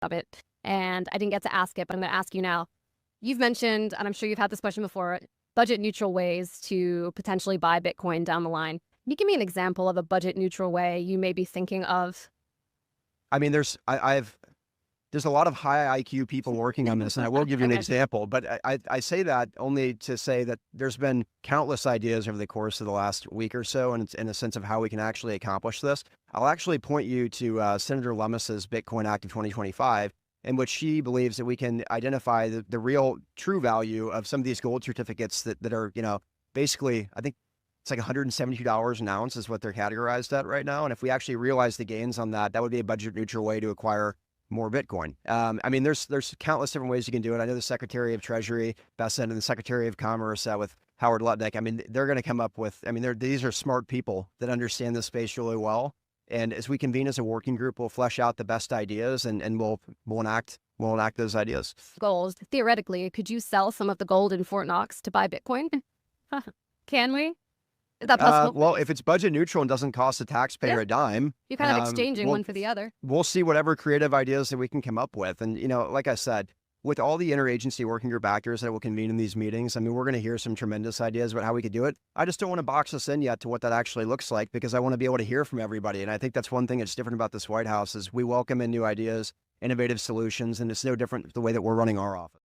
of it, and I didn't get to ask it, but I'm going to ask you now. You've mentioned, and I'm sure you've had this question before, budget neutral ways to potentially buy Bitcoin down the line. Can you give me an example of a budget neutral way you may be thinking of? I mean, there's a lot of high IQ people working on this, and I will give you an Okay. example, but I say that only to say that there's been countless ideas over the course of the last week or so, and it's in a sense of how we can actually accomplish this. I'll actually point you to Senator Lummis's Bitcoin Act of 2025, in which she believes that we can identify the real true value of some of these gold certificates that are, basically, I think it's like $172 an ounce is what they're categorized at right now. And if we actually realize the gains on that, that would be a budget neutral way to acquire more Bitcoin. I mean, there's countless different ways you can do it. I know the Secretary of Treasury, Bessent, and the Secretary of Commerce with Howard Lutnick. I mean, they're going to come up with. I mean, these are smart people that understand this space really well. And as we convene as a working group, we'll flesh out the best ideas and we'll enact those ideas. Gold. Theoretically, could you sell some of the gold in Fort Knox to buy Bitcoin? Can we? Is that possible? Well, if it's budget neutral and doesn't cost the taxpayer a dime, You're kind of exchanging one for the other. We'll see whatever creative ideas that we can come up with. And, like I said, with all the interagency working group actors that will convene in these meetings, I mean, we're going to hear some tremendous ideas about how we could do it. I just don't want to box us in yet to what that actually looks like, because I want to be able to hear from everybody. And I think that's one thing that's different about this White House is we welcome in new ideas, innovative solutions, and it's no different the way that we're running our office.